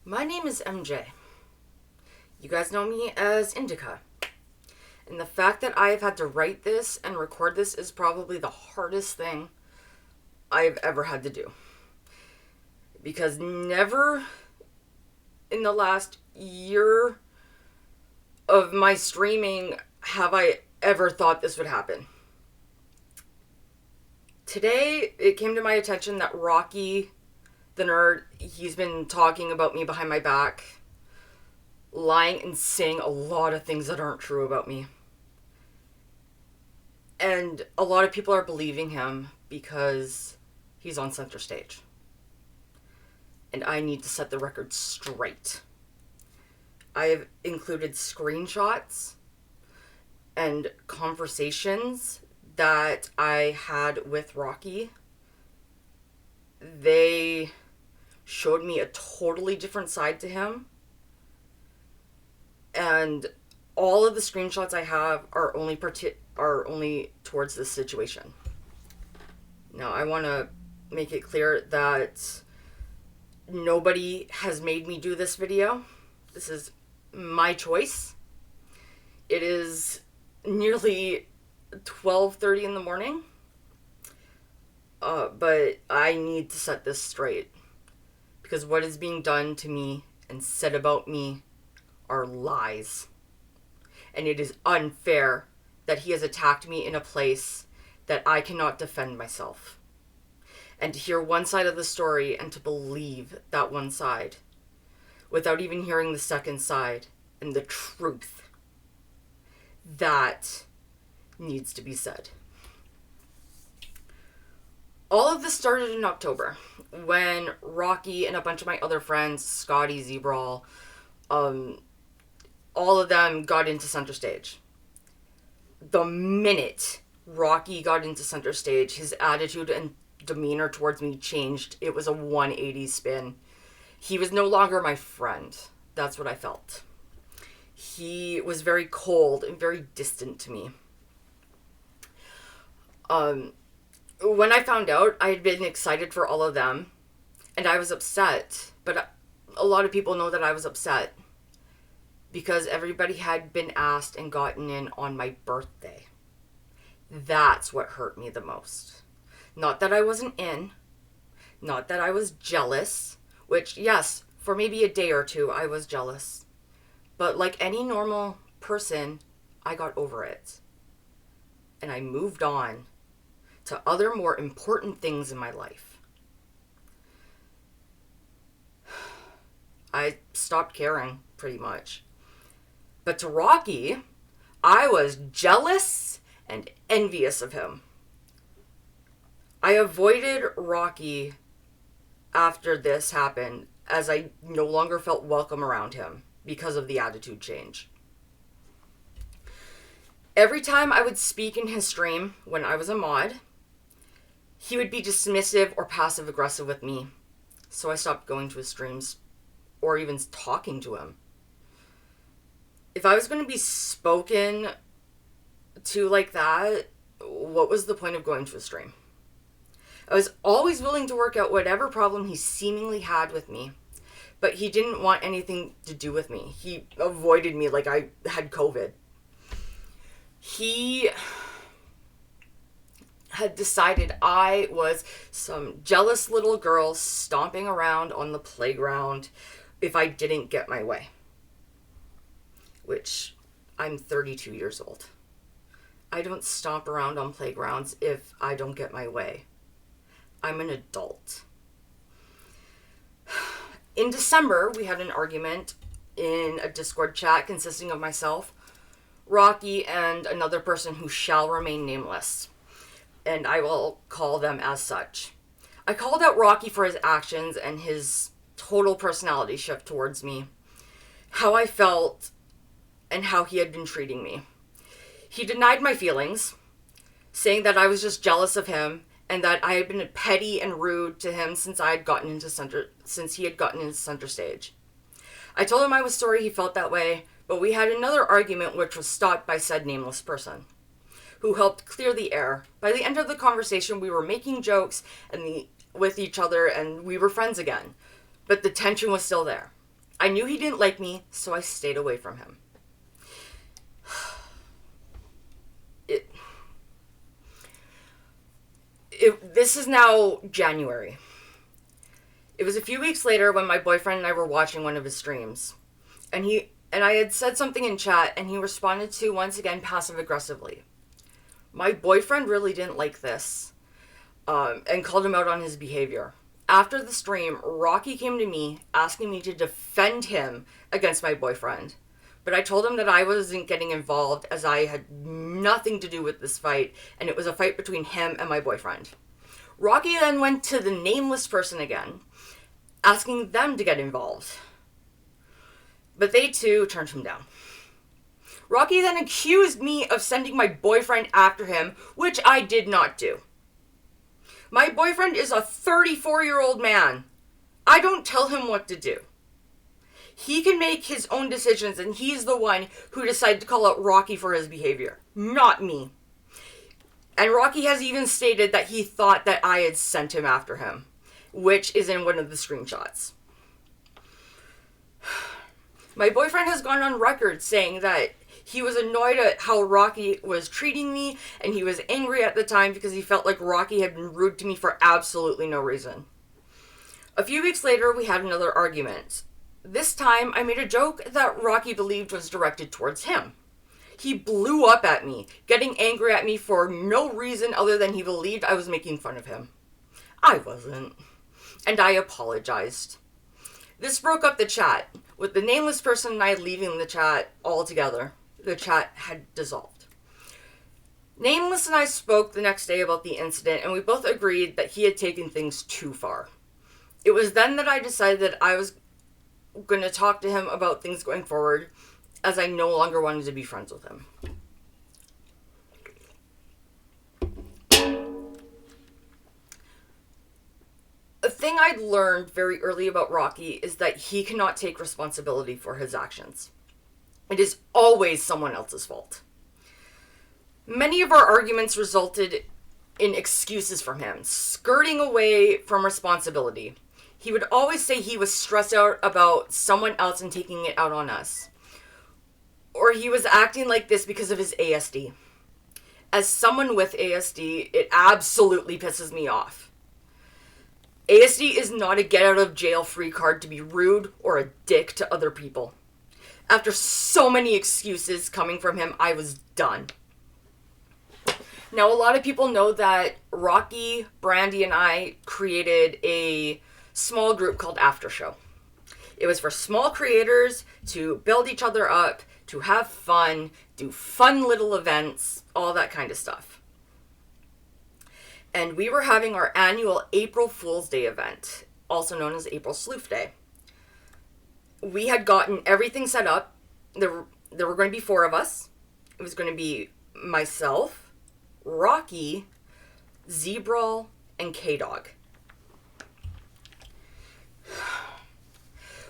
My name is MJ. You guys know me as Indica. And the fact that I have had to write this and record this is probably the hardest thing I've ever had to do. Because never in the last year of my streaming have I ever thought this would happen. Today, it came to my attention that Rocky, the nerd, he's been talking about me behind my back, lying and saying a lot of things that aren't true about me. And a lot of people are believing him because he's on center stage. And I need to set the record straight. I have included screenshots and conversations that I had with Rocky. They showed me a totally different side to him. And all of the screenshots I have are only towards this situation. Now, I want to make it clear that nobody has made me do this video. This is my choice. It is nearly 12:30 in the morning. But I need to set this straight. Because what is being done to me and said about me are lies. And it is unfair that he has attacked me in a place that I cannot defend myself. And to hear one side of the story and to believe that one side without even hearing the second side and the truth, that needs to be said. All of this started in October when Rocky and a bunch of my other friends, Scotty, Zebrawl, all of them got into center stage. The minute Rocky got into center stage, his attitude and demeanor towards me changed. It was a 180 spin. He was no longer my friend. That's what I felt. He was very cold and very distant to me. When I found out, I had been excited for all of them, and I was upset. But a lot of people know that I was upset because everybody had been asked and gotten in on my birthday. That's what hurt me the most. Not that I wasn't in, not that I was jealous, which, yes, for maybe a day or two, I was jealous. But like any normal person, I got over it. And I moved on to other more important things in my life. I stopped caring, pretty much. But to Rocky, I was jealous and envious of him. I avoided Rocky after this happened, as I no longer felt welcome around him because of the attitude change. Every time I would speak in his stream when I was a mod, he would be dismissive or passive aggressive with me. So I stopped going to his streams or even talking to him. If I was going to be spoken to like that, what was the point of going to a stream? I was always willing to work out whatever problem he seemingly had with me, but he didn't want anything to do with me. He avoided me like I had COVID. He had decided I was some jealous little girl stomping around on the playground if I didn't get my way. Which, I'm 32 years old. I don't stomp around on playgrounds if I don't get my way. I'm an adult. In December, we had an argument in a Discord chat consisting of myself, Rocky, and another person who shall remain nameless. And I will call them as such. I called out Rocky for his actions and his total personality shift towards me, how I felt, and how he had been treating me. He denied my feelings, saying that I was just jealous of him and that I had been petty and rude to him since he had gotten into center stage. I told him I was sorry he felt that way, but we had another argument which was stopped by said nameless person, who helped clear the air. By the end of the conversation, we were making jokes with each other and we were friends again, but the tension was still there. I knew he didn't like me, so I stayed away from him. This is now January. It was a few weeks later when my boyfriend and I were watching one of his streams. And I had said something in chat, and he responded to, once again, passive-aggressively. My boyfriend really didn't like this, and called him out on his behavior. After the stream, Rocky came to me, asking me to defend him against my boyfriend. But I told him that I wasn't getting involved, as I had nothing to do with this fight, and it was a fight between him and my boyfriend. Rocky then went to the nameless person again, asking them to get involved. But they too turned him down. Rocky then accused me of sending my boyfriend after him, which I did not do. My boyfriend is a 34-year-old man. I don't tell him what to do. He can make his own decisions, and he's the one who decided to call out Rocky for his behavior, not me. And Rocky has even stated that he thought that I had sent him after him, which is in one of the screenshots. My boyfriend has gone on record saying that he was annoyed at how Rocky was treating me, and he was angry at the time because he felt like Rocky had been rude to me for absolutely no reason. A few weeks later, we had another argument. This time, I made a joke that Rocky believed was directed towards him. He blew up at me, getting angry at me for no reason other than he believed I was making fun of him. I wasn't. And I apologized. This broke up the chat, with the nameless person and I leaving the chat altogether. The chat had dissolved. Nameless and I spoke the next day about the incident, and we both agreed that he had taken things too far. It was then that I decided that I was going to talk to him about things going forward, as I no longer wanted to be friends with him. A thing I'd learned very early about Rocky is that he cannot take responsibility for his actions. It is always someone else's fault. Many of our arguments resulted in excuses from him, skirting away from responsibility. He would always say he was stressed out about someone else and taking it out on us. Or he was acting like this because of his ASD. As someone with ASD, it absolutely pisses me off. ASD is not a get-out-of-jail-free card to be rude or a dick to other people. After so many excuses coming from him, I was done. Now, a lot of people know that Rocky, Brandy, and I created a small group called After Show. It was for small creators to build each other up, to have fun, do fun little events, all that kind of stuff. And we were having our annual April Fool's Day event, also known as April Sleuth Day. We had gotten everything set up. There were going to be 4 of us. It was going to be myself, Rocky, Zebral, and K-Dog.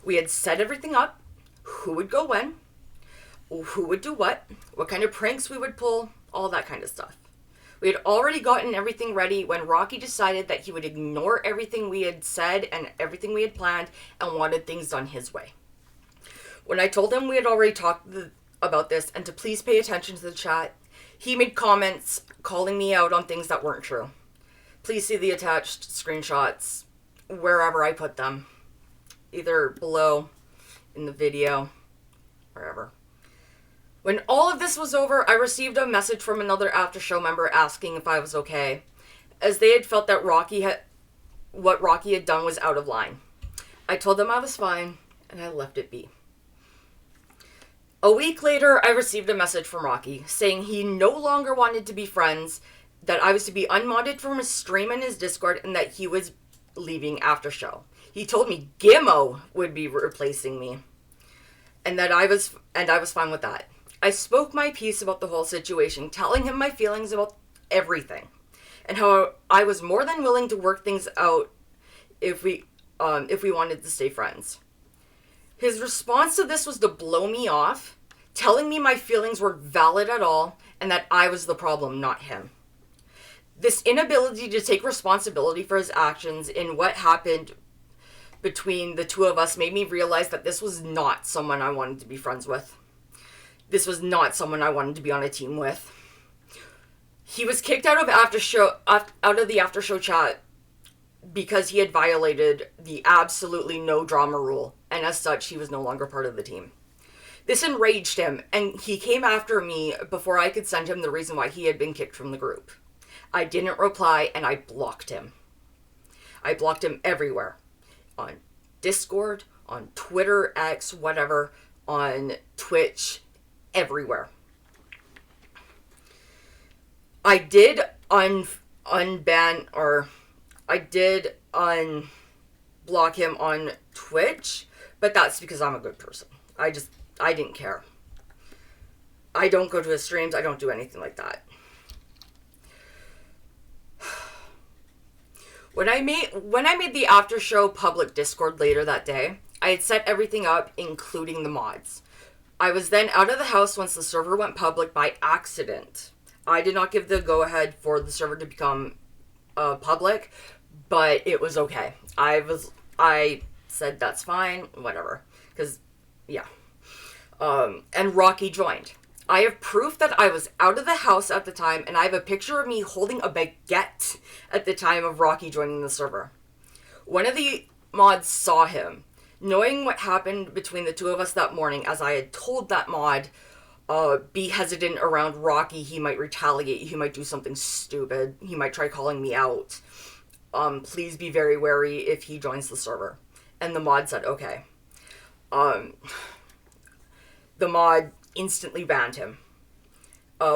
We had set everything up, who would go when, who would do what kind of pranks we would pull, all that kind of stuff. We had already gotten everything ready when Rocky decided that he would ignore everything we had said and everything we had planned and wanted things done his way. When I told him we had already talked about this and to please pay attention to the chat, he made comments calling me out on things that weren't true. Please see the attached screenshots wherever I put them. Either below, in the video, wherever. When all of this was over, I received a message from another After Show member asking if I was okay, as they had felt that what Rocky had done was out of line. I told them I was fine, and I left it be. A week later, I received a message from Rocky saying he no longer wanted to be friends, that I was to be unmodded from his stream and his Discord, and that he was leaving After Show. He told me Gimmo would be replacing me, and that I was fine with that. I spoke my piece about the whole situation, telling him my feelings about everything, and how I was more than willing to work things out if we wanted to stay friends. His response to this was to blow me off, telling me my feelings weren't valid at all, and that I was the problem, not him. This inability to take responsibility for his actions in what happened between the two of us made me realize that this was not someone I wanted to be friends with. This was not someone I wanted to be on a team with. He was kicked out of the after show chat because he had violated the absolutely no drama rule, and as such, he was no longer part of the team. This enraged him, and he came after me before I could send him the reason why he had been kicked from the group. I didn't reply, and I blocked him. I blocked him everywhere. On Discord, on Twitter, X, whatever, on Twitch, everywhere. I did unblock him on Twitch, but that's because I'm a good person. I didn't care. I don't go to his streams. I don't do anything like that. When I made the after show public Discord later that day, I had set everything up, including the mods. I was then out of the house once the server went public by accident. I did not give the go-ahead for the server to become public, but it was okay. I said that's fine, whatever. Because, yeah. And Rocky joined. I have proof that I was out of the house at the time, and I have a picture of me holding a baguette at the time of Rocky joining the server. One of the mods saw him. Knowing what happened between the two of us that morning, as I had told that mod, be hesitant around Rocky, he might retaliate, he might do something stupid, he might try calling me out. Please be very wary if he joins the server. And the mod said, okay. The mod instantly banned him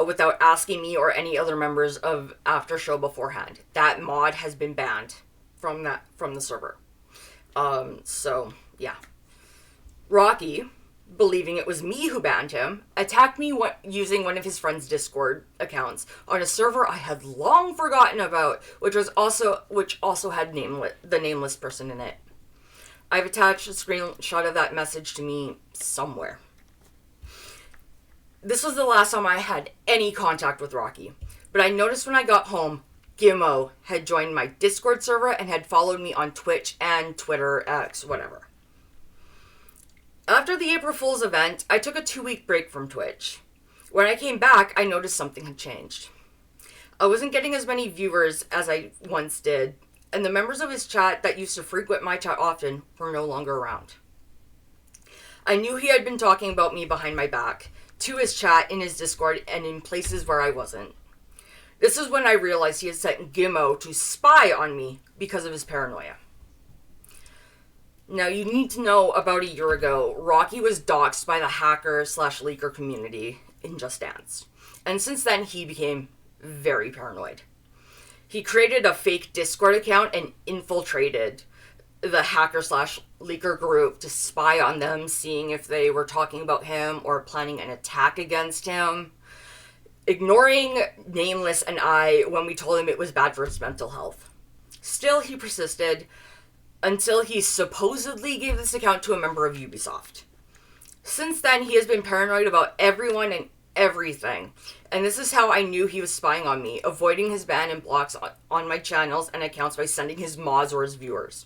without asking me or any other members of After Show beforehand. That mod has been banned from the server. So, yeah. Rocky, believing it was me who banned him, attacked me using one of his friend's Discord accounts on a server I had long forgotten about, which also had the nameless person in it. I've attached a screenshot of that message to me somewhere. This was the last time I had any contact with Rocky, but I noticed when I got home, Gimmo had joined my Discord server and had followed me on Twitch and Twitter, X, whatever. After the April Fool's event, I took a 2-week break from Twitch. When I came back, I noticed something had changed. I wasn't getting as many viewers as I once did, and the members of his chat that used to frequent my chat often were no longer around. I knew he had been talking about me behind my back, to his chat, in his Discord, and in places where I wasn't. This is when I realized he had sent Gimmo to spy on me because of his paranoia. Now, you need to know, about a year ago, Rocky was doxxed by the hacker/leaker community in Just Dance. And since then, he became very paranoid. He created a fake Discord account and infiltrated the hacker/leaker group to spy on them, seeing if they were talking about him or planning an attack against him, ignoring Nameless and I when we told him it was bad for his mental health. Still, he persisted until he supposedly gave this account to a member of Ubisoft. Since then, he has been paranoid about everyone and everything, and this is how I knew he was spying on me, avoiding his ban and blocks on my channels and accounts by sending his mods or his viewers.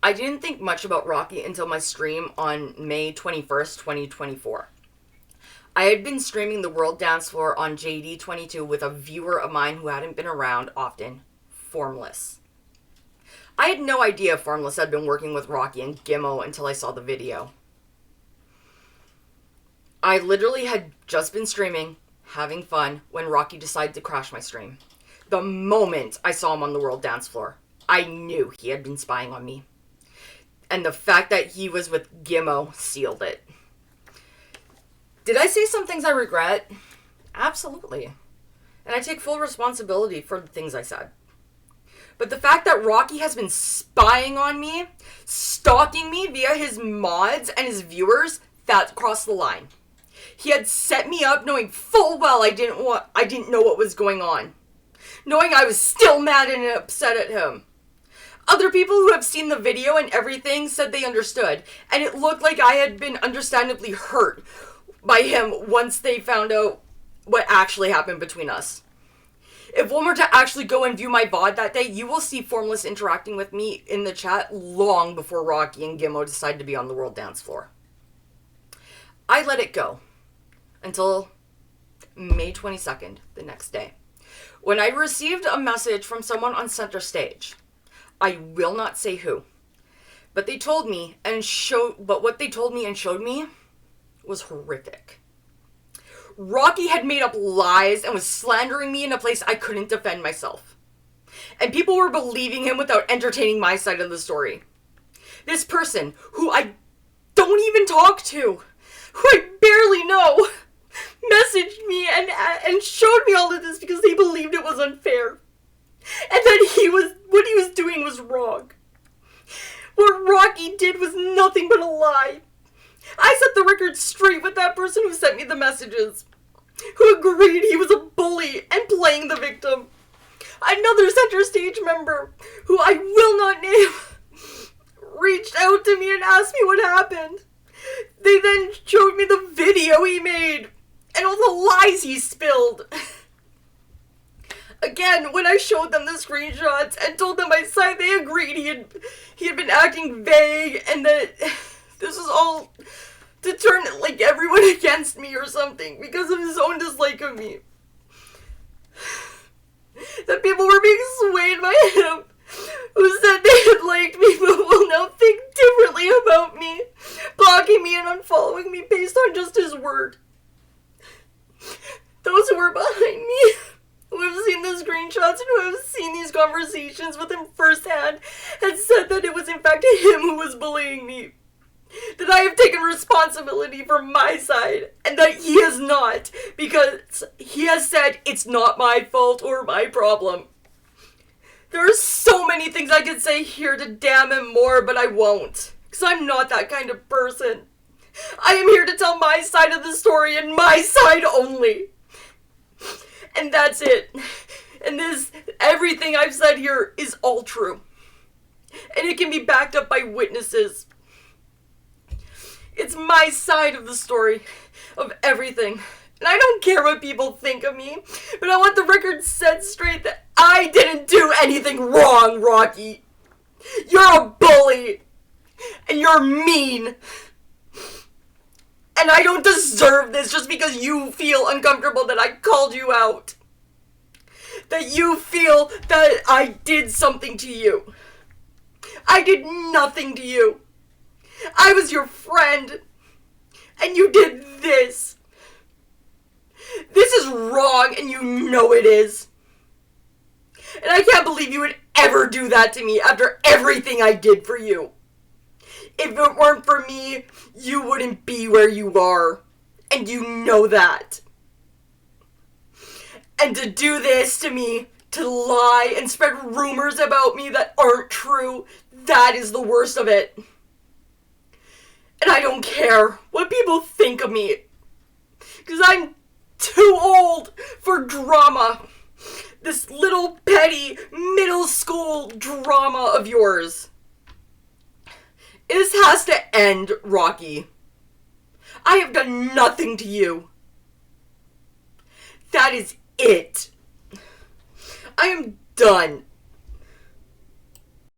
I didn't think much about Rocky until my stream on May 21st, 2024. I had been streaming the World Dance Floor on JD22 with a viewer of mine who hadn't been around often, Formless. I had no idea Formless had been working with Rocky and Gimmo until I saw the video. I literally had just been streaming, having fun, when Rocky decided to crash my stream. The moment I saw him on the World Dance Floor, I knew he had been spying on me. And the fact that he was with Gimmo sealed it. Did I say some things I regret? Absolutely. And I take full responsibility for the things I said. But the fact that Rocky has been spying on me, stalking me via his mods and his viewers, that crossed the line. He had set me up knowing full well I didn't know what was going on. Knowing I was still mad and upset at him. Other people who have seen the video and everything said they understood, and it looked like I had been understandably hurt by him once they found out what actually happened between us. If one were to actually go and view my VOD that day, you will see Formless interacting with me in the chat long before Rocky and Gimmo decided to be on the world dance floor. I let it go until May 22nd, the next day, when I received a message from someone on center stage. I will not say who, but they told me what they told me and showed me was horrific. Rocky had made up lies and was slandering me in a place I couldn't defend myself. And people were believing him without entertaining my side of the story. This person, who I don't even talk to, who I barely know, messaged me and showed me all of this because they believed it was unfair. And that what he was doing was wrong. What Rocky did was nothing but a lie. I set the record straight with that person who sent me the messages, who agreed he was a bully and playing the victim. Another center stage member, who I will not name, reached out to me and asked me what happened. They then showed me the video he made and all the lies he spilled. Again, when I showed them the screenshots and told them my side, they agreed he had been acting vague and that this was all to turn like everyone against me or something because of his own dislike of me. That people were being swayed by him, who said they had liked me but will now think differently about me, blocking me and unfollowing me based on just his word. Those who were behind me, who have seen the screenshots and who have seen these conversations with him firsthand, had said that it was in fact him who was bullying me. That I have taken responsibility for my side, and that he has not, because he has said it's not my fault or my problem. There are so many things I could say here to damn him more, but I won't, because I'm not that kind of person. I am here to tell my side of the story and my side only. And that's it. And everything I've said here is all true. And it can be backed up by witnesses. It's my side of the story, of everything. And I don't care what people think of me, but I want the record set straight that I didn't do anything wrong, Rocky. You're a bully. And you're mean. And I don't deserve this just because you feel uncomfortable that I called you out. That you feel that I did something to you. I did nothing to you. I was your friend, and you did this. This is wrong, and you know it is. And I can't believe you would ever do that to me after everything I did for you. If it weren't for me, you wouldn't be where you are, and you know that. And to do this to me, to lie and spread rumors about me that aren't true, that is the worst of it. And I don't care what people think of me. Because I'm too old for drama. This little petty middle school drama of yours. This has to end, Rocky. I have done nothing to you. That is it. I am done.